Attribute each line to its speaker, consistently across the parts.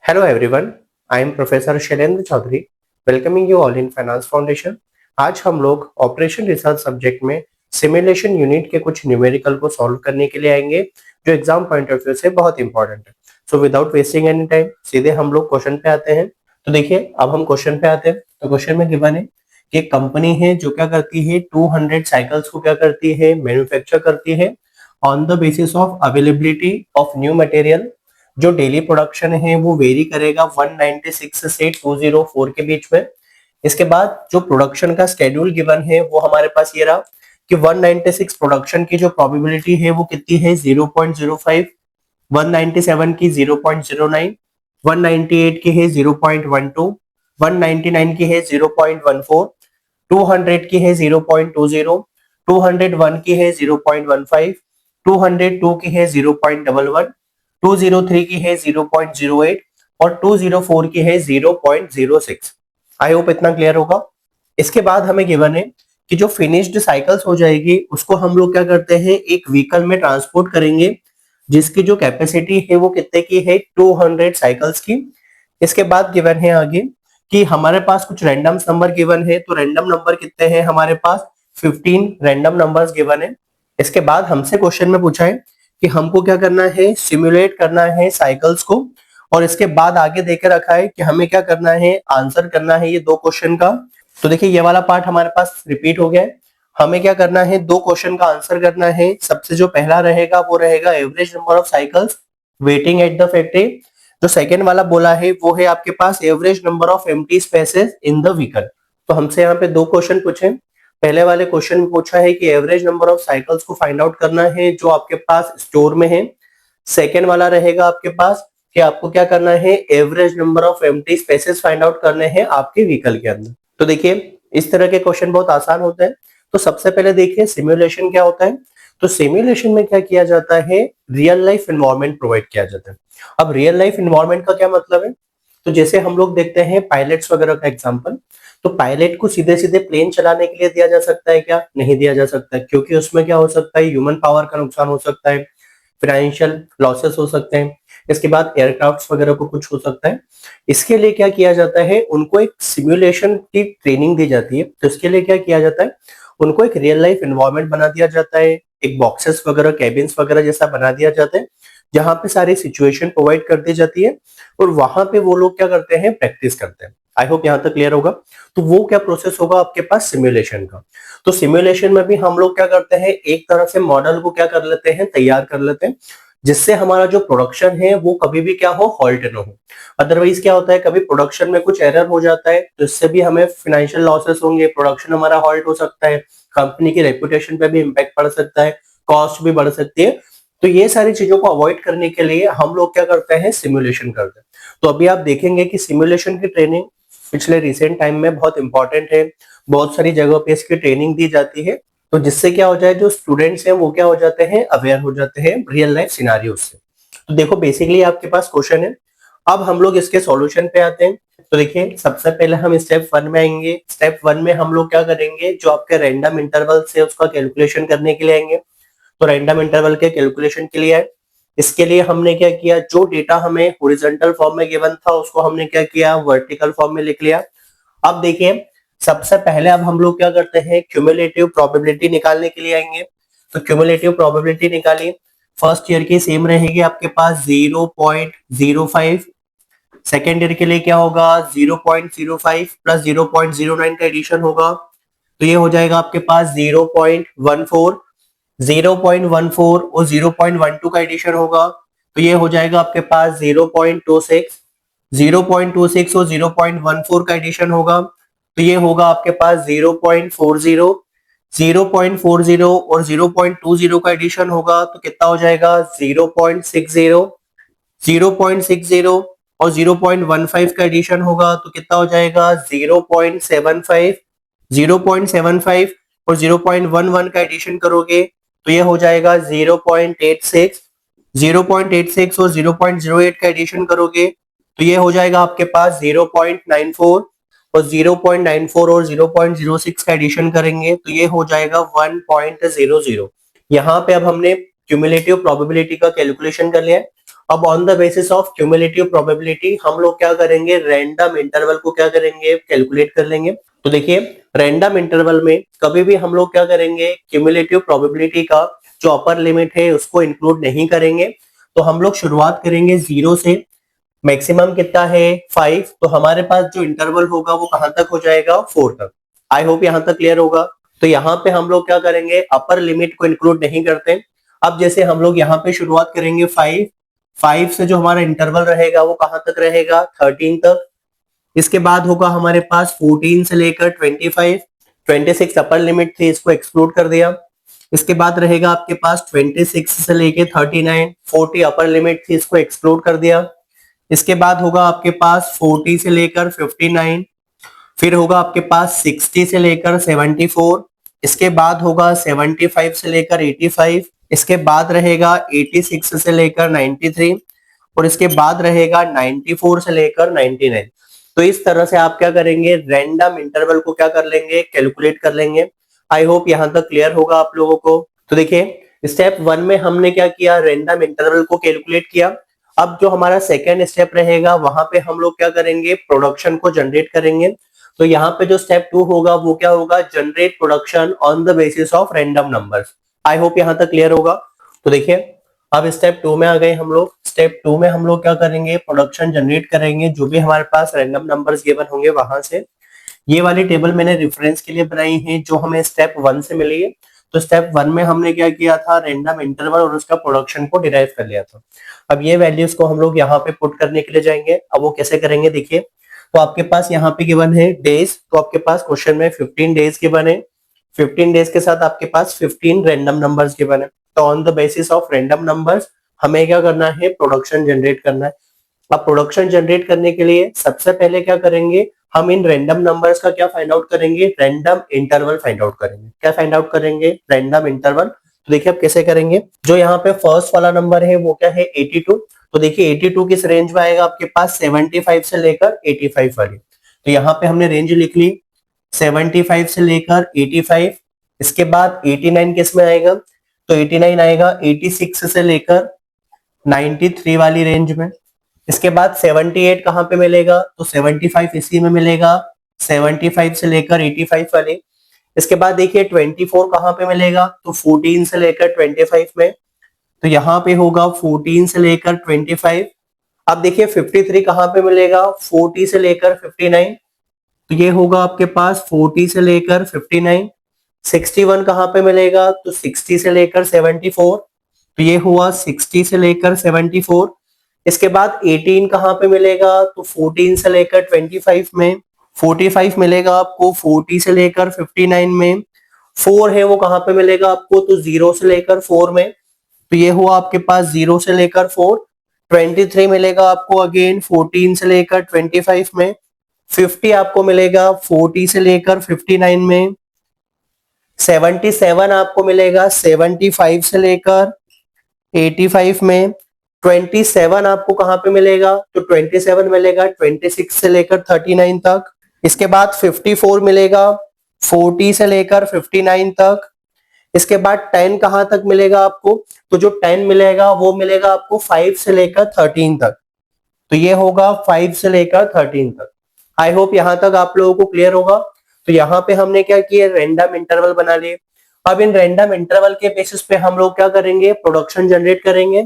Speaker 1: Hello everyone, I am Professor Shailendra Chaudhary, welcoming you all in finance foundation. आज हम लोग operation research subject में simulation unit के कुछ न्यूमेरिकल को सॉल्व करने के लिए आएंगे, जो एग्जाम पॉइंट ऑफ व्यू से बहुत इंपॉर्टेंट है। So without wasting any time सीधे हम लोग क्वेश्चन पे आते हैं। तो देखिए, अब हम क्वेश्चन पे आते हैं। तो क्वेश्चन में गिवन है कि एक कंपनी है जो क्या करती है, 200 साइकिल्स को क्या करती है, मैन्युफैक्चर करती है on the basis of availability of new material. जो डेली प्रोडक्शन है वो वेरी करेगा 196 से 204 के बीच में। इसके बाद जो प्रोडक्शन का शेड्यूल गिवन है वो हमारे पास ये रहा कि 196 प्रोडक्शन की जो प्रोबेबिलिटी है वो कितनी है, 0.05, 197 की 0.09, 198 की है 0.12, 199 की है 0.14, 200 की है 0.20, 201 की है 0.15, 202 की है 0.11, 203 की है 0.08 और 204 की है 0.06। आई होप इतना क्लियर होगा। इसके बाद हमें गिवन है कि जो फिनिश्ड साइकिल्स हो जाएगी उसको हम लोग क्या करते हैं, एक व्हीकल में ट्रांसपोर्ट करेंगे जिसकी जो कैपेसिटी है वो कितने की है, 200 साइकिल्स की। इसके बाद गिवन है आगे कि हमारे पास कुछ रैंडम नंबर गिवन है। तो रैंडम नंबर कितने हैं हमारे पास, 15 रैंडम नंबर्स गिवन है। इसके बाद हमसे क्वेश्चन में पूछा है कि हमको क्या करना है, सिमुलेट करना है साइकिल्स को। और इसके बाद आगे देके रखा है कि हमें क्या करना है, आंसर करना है ये दो क्वेश्चन का। तो देखिए, ये वाला पार्ट हमारे पास रिपीट हो गया है। हमें क्या करना है, दो क्वेश्चन का आंसर करना है। सबसे जो पहला रहेगा वो रहेगा average number of cycles waiting at the factory. जो सेकंड वाला बोला है वो है आपके पास average number of empty spaces in the vehicle. तो हमसे यहाँ पे दो क्वेश्चन पूछे। पहले वाले क्वेश्चन में पूछा है कि एवरेज नंबर ऑफ साइकिल्स को फाइंड आउट करना है जो आपके पास स्टोर में है। सेकेंड वाला रहेगा आपके पास कि आपको क्या करना है, average number of empty spaces find out करने हैं आपके व्हीकल के अंदर। तो देखिए, इस तरह के क्वेश्चन बहुत आसान होते हैं। तो सबसे पहले देखिए सिमुलेशन क्या होता है। तो सिमुलेशन में क्या किया जाता है, रियल लाइफ एनवायरनमेंट प्रोवाइड किया जाता है। अब रियल लाइफ एनवायरनमेंट का क्या मतलब है, तो जैसे हम लोग देखते हैं पायलट्स वगैरह का एग्जांपल, तो पायलट को सीधे सीधे प्लेन चलाने के लिए दिया जा सकता है क्या, नहीं दिया जा सकता है, क्योंकि उसमें क्या हो सकता है, ह्यूमन पावर का नुकसान हो सकता है, फाइनेंशियल लॉसेस हो सकते हैं। इसके बाद एयरक्राफ्ट वगैरह को कुछ हो सकता है। इसके लिए क्या किया जाता है, उनको एक सिमुलेशन की ट्रेनिंग दी जाती है। तो इसके लिए क्या किया जाता है, उनको एक रियल लाइफ एनवायरनमेंट बना दिया जाता है, एक बॉक्सेस वगैरह, कैबिन्स वगैरह जैसा बना दिया जाता है, जहां पे सारी सिचुएशन प्रोवाइड कर दी जाती है और वहां पे वो लोग क्या करते हैं, प्रैक्टिस करते हैं। आई होप यहाँ तक क्लियर होगा। तो वो क्या प्रोसेस होगा आपके पास सिमुलेशन का। तो सिमुलेशन में भी हम लोग क्या करते हैं, एक तरह से मॉडल को क्या कर लेते हैं, तैयार कर लेते हैं, जिससे हमारा जो प्रोडक्शन है वो कभी भी क्या हो, हॉल्ट ना हो। अदरवाइज क्या होता है, कभी प्रोडक्शन में कुछ एरर हो जाता है तो इससे भी हमें फाइनेंशियल लॉसेस होंगे, प्रोडक्शन हमारा हॉल्ट हो सकता है, कंपनी की रेपुटेशन पे भी इम्पैक्ट पड़ सकता है, कॉस्ट भी बढ़ सकती है। तो ये सारी चीजों को अवॉइड करने के लिए हम लोग क्या करते हैं, सिमुलेशन करते हैं। तो अभी आप देखेंगे कि सिमुलेशन की ट्रेनिंग पिछले रिसेंट टाइम में बहुत इंपॉर्टेंट है। बहुत सारी जगहों पे इसकी ट्रेनिंग दी जाती है, तो जिससे क्या हो जाए, जो स्टूडेंट्स हैं वो क्या हो जाते हैं, अवेयर हो जाते हैं रियल लाइफ सिनारियो से। तो देखो, बेसिकली आपके पास क्वेश्चन है। अब हम लोग इसके सॉल्यूशन पे आते हैं। तो देखिए, सबसे पहले हम स्टेप 1 में आएंगे। स्टेप 1 में हम लोग क्या करेंगे, जो आपके रैंडम इंटरवल से उसका कैलकुलेशन करने के लिए आएंगे। तो रैंडम इंटरवल के कैलकुलेशन के लिए है, इसके लिए हमने क्या किया, जो डेटा हमें हॉरिजॉन्टल फॉर्म में गिवन था उसको हमने क्या किया, वर्टिकल फॉर्म में लिख लिया। अब देखिए, सबसे पहले अब हम लोग क्या करते हैं, क्यूमुलेटिव प्रोबेबिलिटी निकालने के लिए आएंगे। तो क्यूमुलेटिव प्रोबेबिलिटी निकालिए। फर्स्ट ईयर की सेम रहेगी आपके पास 0.05। सेकेंड ईयर के लिए क्या होगा, 0.05 प्लस 0.09 का एडिशन होगा, तो ये हो जाएगा आपके पास 0.14। 0.14 और 0.12 का एडिशन होगा, तो ये हो जाएगा आपके पास 0.26। 0.26 और 0.14 का एडिशन होगा, तो ये होगा आपके पास 0.40। 0.40 और 0.20 का एडिशन होगा, तो कितना हो जाएगा, 0.60। 0.60 और 0.15 का एडिशन होगा, तो कितना हो जाएगा, 0.75। 0.75 और 0.11 का एडिशन करोगे तो ये हो जाएगा 0.86। 0.86 और 0.08 का एडिशन करोगे तो ये हो जाएगा आपके पास 0.94। और 0.94 और 0.06 का एडिशन करेंगे तो ये हो जाएगा 1.00। यहाँ पे अब हमने क्यूमुलेटिव प्रोबेबिलिटी का कैलकुलेशन कर लिया है। अब on the basis of cumulative probability हम लोग क्या करेंगे, रैंडम इंटरवल को क्या करेंगे, कैलकुलेट कर लेंगे। तो देखिए रैंडम इंटरवल में कभी भी हम लोग क्या करेंगे, क्यूमुलेटिव प्रोबेबिलिटी का जो अपर लिमिट है उसको इंक्लूड नहीं करेंगे। तो हम लोग शुरुआत करेंगे 0 से, मैक्सिमम कितना है 5, तो हमारे पास जो इंटरवल होगा वो कहां तक हो जाएगा, 4 तक। आई होप यहां तक क्लियर होगा। तो यहाँ पे हम लोग क्या करेंगे, अपर लिमिट को इंक्लूड नहीं करते। अब जैसे हम लोग यहाँ पे शुरुआत करेंगे 5 से जो हमारा इंटरवल रहेगा वो कहां तक रहेगा, 13 तक। इसके बाद होगा हमारे पास 14 से लेकर 25, 26 अपर लिमिट थी, इसको एक्सक्लूड कर दिया। इसके बाद रहेगा आपके पास 26 से लेके 39, 40 अपर लिमिट थी, इसको एक्सक्लूड कर दिया। इसके बाद होगा आपके पास 40 से लेकर 59, फिर होगा आपके पास 60 से लेकर 74, इसके बाद होगा 75 से लेकर 85, इसके बाद रहेगा 86 से लेकर 93 और इसके बाद रहेगा 94 से लेकर 99। तो इस तरह से आप क्या करेंगे, रैंडम इंटरवल को क्या कर लेंगे, कैलकुलेट कर लेंगे। आई होप यहां तक क्लियर होगा आप लोगों को। तो देखिए स्टेप 1 में हमने क्या किया, रैंडम इंटरवल को कैलकुलेट किया। अब जो हमारा सेकेंड स्टेप रहेगा वहां पे हम लोग क्या करेंगे, प्रोडक्शन को जनरेट करेंगे। तो यहाँ पे जो स्टेप 2 होगा वो क्या होगा, generate production on the basis of random numbers. I hope यहां तक क्लियर होगा। तो देखिए अब स्टेप 2 में आ गए हम लोग। स्टेप 2 में हम लोग क्या करेंगे, प्रोडक्शन जनरेट करेंगे, जो भी हमारे पास रैंडम नंबर्स गिवन होंगे वहां से। ये वाली टेबल मैंने रेफरेंस के लिए बनाई है जो हमें स्टेप 1 से मिली है। तो स्टेप 1 में हमने क्या किया था, रैंडम इंटरवल और उसका प्रोडक्शन को डिराइव कर लिया था। अब ये वैल्यूज को हम लोग यहाँ पे पुट करने के लिए जाएंगे। अब वो कैसे करेंगे, देखिए तो आपके पास यहाँ पे गिवन है डेज, तो आपके पास क्वेश्चन में 15 डेज गिवन है। 15 डेज के साथ आपके पास 15 रैंडम नंबर्स गिवन है। तो on the basis of random numbers हमें क्या करना है, प्रोडक्शन जनरेट करना है। अब प्रोडक्शन जनरेट करने के लिए सबसे पहले क्या करेंगे, हम इन रैंडम नंबर्स का क्या फाइंड आउट करेंगे, रैंडम इंटरवल फाइंड आउट करेंगे। क्या फाइंड आउट करेंगे, रैंडम इंटरवल। तो देखिए अब कैसे करेंगे, जो यहाँ पे फर्स्ट वाला नंबर है वो क्या है 82। तो देखिए 82 किस रेंज में आएगा आपके पास, 75 से लेकर 85 वाली। तो यहाँ पे हमने रेंज लिख ली 75 से लेकर 85। इसके बाद 89 किस में आएगा, तो 89 आएगा 86 से लेकर 93 वाली रेंज में। इसके बाद 78 कहां पे मिलेगा, तो 75 इसी में मिलेगा, 75 से लेकर 85 वाले। इसके बाद देखिए 24 कहां पे मिलेगा, तो 14 से लेकर 25 में। तो यहाँ पे होगा 14 से लेकर 25। अब देखिए 53 कहां पे मिलेगा, 40 से लेकर 59। तो ये होगा आपके पास 40 से लेकर 59। 61 कहां पे मिलेगा, तो 60 से लेकर 74। तो ये हुआ 60 से लेकर 74। इसके बाद 18 कहां पे मिलेगा, तो 14 से लेकर 25 में। 45 मिलेगा आपको 40 से लेकर 59 में। 4 है वो कहां पे मिलेगा आपको, तो 0 से लेकर 4 में। तो ये हुआ आपके पास 0 से लेकर 4। 23 मिलेगा आपको अगेन 14 से लेकर 25 में। 50 आपको मिलेगा 40 से लेकर 59 में। 77 आपको मिलेगा 75 से लेकर 85 में। 27 आपको कहां पे मिलेगा, तो 27 मिलेगा 26 से लेकर 39 तक। इसके बाद 54 मिलेगा 40 से लेकर 59 तक। इसके बाद 10 कहां तक मिलेगा आपको, तो जो 10 मिलेगा वो मिलेगा आपको 5 से लेकर 13 तक। तो ये होगा 5 से लेकर 13 तक। आई होप यहां तक आप लोगों को क्लियर होगा। तो यहाँ पे हमने क्या किया, रैंडम इंटरवल बना लिए। अब इन रैंडम इंटरवल के बेसिस पे हम लोग क्या करेंगे, प्रोडक्शन जनरेट करेंगे।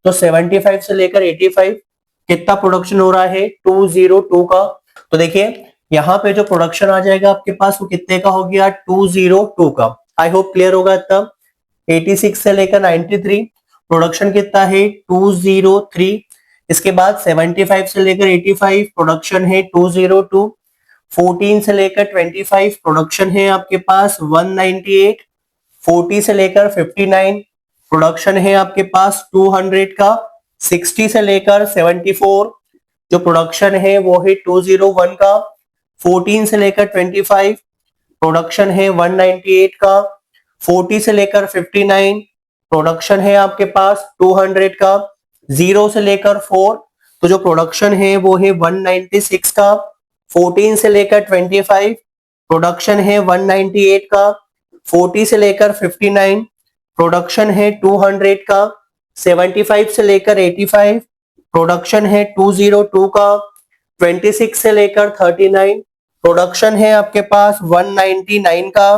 Speaker 1: तो 75 से लेकर 85 कितना प्रोडक्शन हो रहा है, 202 का। तो देखिए यहाँ पे जो प्रोडक्शन आ जाएगा आपके पास वो कितने का हो गया, 202 का। आई होप क्लियर होगा इतना। 86 से लेकर 93 प्रोडक्शन कितना है, 203। इसके बाद 75 से लेकर 85 प्रोडक्शन है 202। 14 से लेकर 25 प्रोडक्शन है आपके पास 198। 40 से लेकर 59 प्रोडक्शन है आपके पास 200 का। 60 से लेकर 74 जो प्रोडक्शन है वो है 201 का। 14 से लेकर 25 प्रोडक्शन है 198 का। 40 से लेकर 59 प्रोडक्शन है आपके पास 200 का। 0 से लेकर 4 तो जो प्रोडक्शन है वो है 196 का। 14 से लेकर 25 प्रोडक्शन है 198 का। 40 से लेकर 59 प्रोडक्शन है 200 का। 75 से लेकर 85, प्रोडक्शन है 202 का, 26 से लेकर 39, प्रोडक्शन है आपके पास 199 का,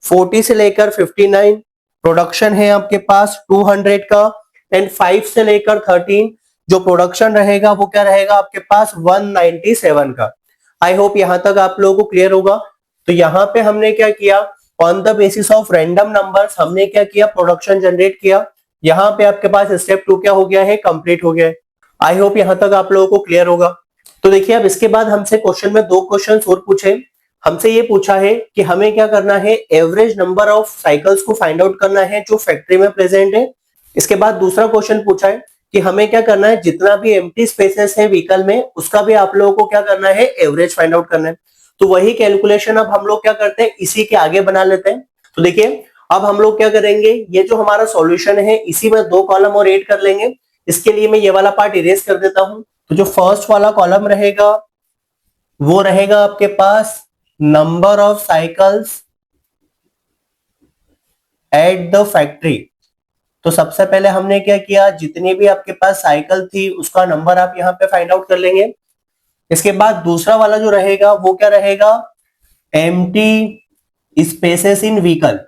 Speaker 1: 40 से लेकर 59, प्रोडक्शन है आपके पास 200 का, एंड 5 से लेकर 13 जो प्रोडक्शन रहेगा वो क्या रहेगा आपके पास 197 का। आई होप यहां तक आप लोगों को क्लियर होगा। तो यहाँ पे हमने क्या किया, on the basis of random numbers हमने क्या किया, प्रोडक्शन जनरेट किया। यहाँ पे आपके पास स्टेप 2 क्या हो गया है, कंप्लीट हो गया है। आई होप यहां तक आप लोगों को क्लियर होगा। तो देखिए अब इसके बाद हमसे क्वेश्चन में 2 क्वेश्चन और पूछे। हमसे ये पूछा है कि हमें क्या करना है, एवरेज नंबर ऑफ साइकिल्स को फाइंड आउट करना है जो फैक्ट्री में प्रेजेंट है। इसके बाद दूसरा क्वेश्चन पूछा है कि हमें क्या करना है, जितना भी एम्प्टी स्पेसेस है व्हीकल में उसका भी आप लोगों को क्या करना है, एवरेज फाइंड आउट करना है। तो वही कैलकुलेशन अब हम लोग क्या करते हैं, इसी के आगे बना लेते हैं। तो देखिए अब हम लोग क्या करेंगे, ये जो हमारा सॉल्यूशन है इसी में 2 कॉलम और ऐड कर लेंगे। इसके लिए मैं ये वाला पार्ट इरेज कर देता हूं। तो जो फर्स्ट वाला कॉलम रहेगा वो रहेगा आपके पास number of cycles at the factory. तो सबसे पहले हमने क्या किया, जितनी भी आपके पास साइकिल थी उसका नंबर आप यहाँ पे फाइंड आउट कर लेंगे। इसके बाद दूसरा वाला जो रहेगा वो क्या रहेगा, एम्प्टी स्पेसेस इन व्हीकल।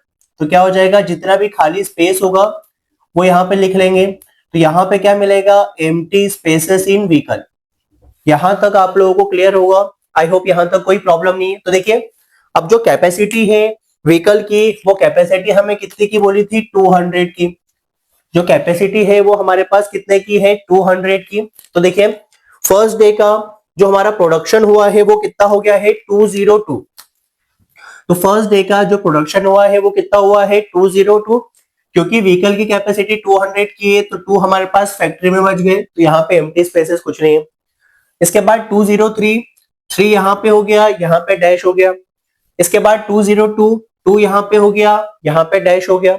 Speaker 1: तो क्या हो जाएगा, जितना भी खाली स्पेस होगा वो यहाँ पे लिख लेंगे। तो यहाँ पे क्या मिलेगा, एम्प्टी स्पेसेस इन व्हीकल। यहां तक आप लोगों को क्लियर होगा। आई होप यहां तक कोई प्रॉब्लम नहीं है। तो देखिए अब जो कैपेसिटी है व्हीकल की, वो कैपेसिटी हमें कितने की बोली थी, 200 की। जो कैपेसिटी है वो हमारे पास कितने की है, 200 की। तो देखिए फर्स्ट डे का जो हमारा प्रोडक्शन हुआ है वो कितना हो गया है, 202। तो फर्स्ट डे का जो प्रोडक्शन हुआ है वो कितना हुआ है, 202। क्योंकि व्हीकल की कैपेसिटी 200 की है तो 2 हमारे पास फैक्ट्री में बच गए, तो यहाँ पे एम्प्टी स्पेसेस कुछ नहीं है। इसके बाद 203, 3 यहाँ पे हो गया, यहाँ पे डैश हो गया। इसके बाद 202, 2 यहाँ पे हो गया, यहाँ पे डैश हो गया।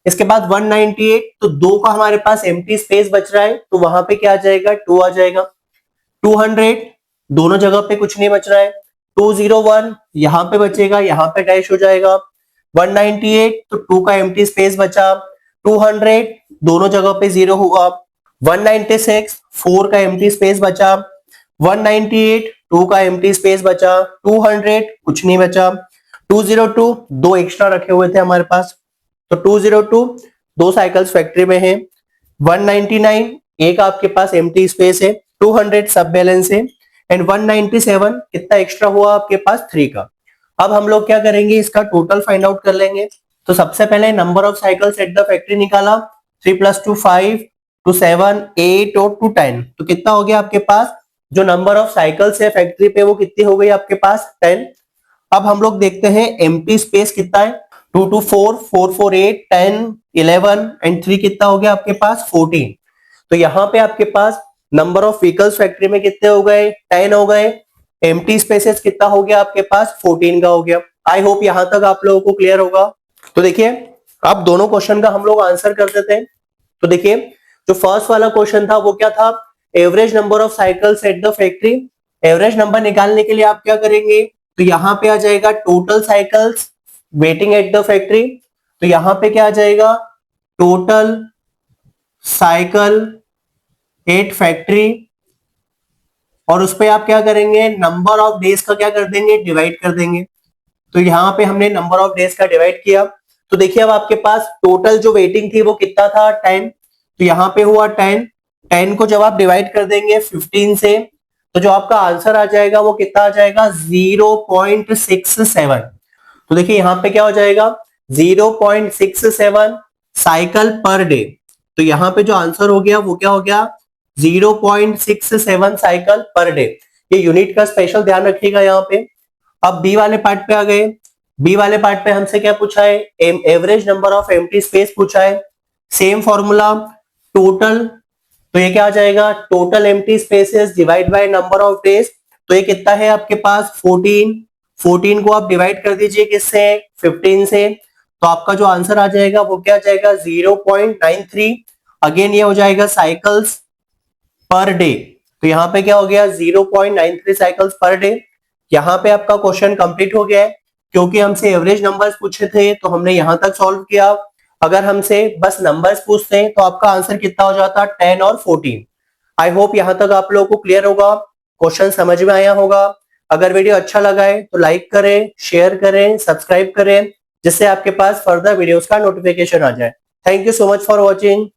Speaker 1: इसके बाद 198, तो 2 का हमारे पास एम्प्टी स्पेस बच रहा है तो वहां पे क्या आ जाएगा, 2 आ जाएगा। 200 दोनों जगह पे कुछ नहीं बच रहा है। 201 यहाँ पे बचेगा, यहाँ पे डैश हो जाएगा। 198 तो 2 का एम्प्टी स्पेस बचा। 200 दोनों जगह पे 0 हुआ। 196 4 का एम्प्टी स्पेस बचा। 198 2 का एम्प्टी स्पेस बचा। 200 कुछ नहीं बचा। 202 2 एक्स्ट्रा रखे हुए थे हमारे पास, तो 202 2 साइकिल्स फैक्ट्री में है। 199 एक आपके पास एम्प्टी स्पेस है। 200 सब बैलेंस है। एंड 197 कितना एक्स्ट्रा हुआ आपके पास, 3 का। अब हम लोग क्या करेंगे, इसका टोटल फाइंड आउट कर लेंगे। तो सबसे पहले number of cycles at the factory निकाला, 3 + 2 5, 2 7 8 और 2 10। तो कितना हो गया आपके पास, जो नंबर ऑफ साइकिल्स है फैक्ट्री पे वो कितनी हो गई आपके पास, 10। अब हम लोग देखते हैं एम्प्टी स्पेस कितना है, 2 2 4 4 4 8 10 11 एंड 3 कितना हो गया आपके पास, 14। तो यहाँ पे आपके पास नंबर ऑफ व्हीकल्स फैक्ट्री में कितने हो गए, 10 हो गए। एम्प्टी स्पेसेस कितना हो गया आपके पास, 14 का हो गया। आई होप यहां तक आप लोगों को क्लियर होगा। तो देखिए अब दोनों क्वेश्चन का हम लोग आंसर कर देते हैं। तो देखिए जो फर्स्ट वाला क्वेश्चन था वो क्या था, average number of cycles at the factory. Average number निकालने के लिए आप क्या करेंगे, तो यहाँ पे आ जाएगा total cycles waiting at the factory. तो यहाँ पे क्या आ जाएगा, टोटल साइकिल एट फैक्ट्री, और उस पे आप क्या करेंगे, नंबर ऑफ डेज का क्या कर देंगे, डिवाइड कर देंगे। तो यहाँ पे हमने नंबर ऑफ डेज का डिवाइड किया। तो देखिए अब आपके पास टोटल जो वेटिंग थी वो कितना था, 10। तो यहाँ पे हुआ 10। 10 को जब आप डिवाइड कर देंगे 15 से, तो जो आपका आंसर आ जाएगा वो कितना आ जाएगा, 0.67। तो देखिए यहाँ पे क्या हो जाएगा, 0.67 साइकिल पर डे। तो यहाँ पे जो आंसर हो गया वो क्या हो गया, 0.67 साइकिल पर डे। ये यूनिट का स्पेशल ध्यान रखिएगा यहाँ पे। अब बी वाले पार्ट पे आ गए। बी वाले पार्ट पे हमसे क्या पूछा है, average number of empty space पूछा है। सेम फॉर्मूला, टोटल, तो ये क्या आ जाएगा, total empty spaces divide by number of days. तो ये कितना है आपके पास, 14। 14 को आप डिवाइड कर दीजिए किससे, 15 से। तो आपका जो आंसर आ जाएगा वो क्या आ जाएगा, 0.93। अगेन ये हो जाएगा साइकिल्स पर डे। तो यहाँ पे क्या हो गया, 0.93 साइकिल्स पर डे। यहाँ पे आपका क्वेश्चन कंप्लीट हो गया है। क्योंकि हमसे एवरेज नंबर्स पूछे थे तो हमने यहाँ तक सॉल्व किया। अगर हमसे बस नंबर्स पूछते हैं तो आपका आंसर कितना हो जाता, 10 और 14। आई होप यहां तक आप लोगों को क्लियर होगा, क्वेश्चन समझ में आया होगा। अगर वीडियो अच्छा लगा है तो लाइक करें, शेयर करें, सब्सक्राइब करें, जिससे आपके पास फर्दर वीडियोस का नोटिफिकेशन आ जाए। Thank you so much for watching.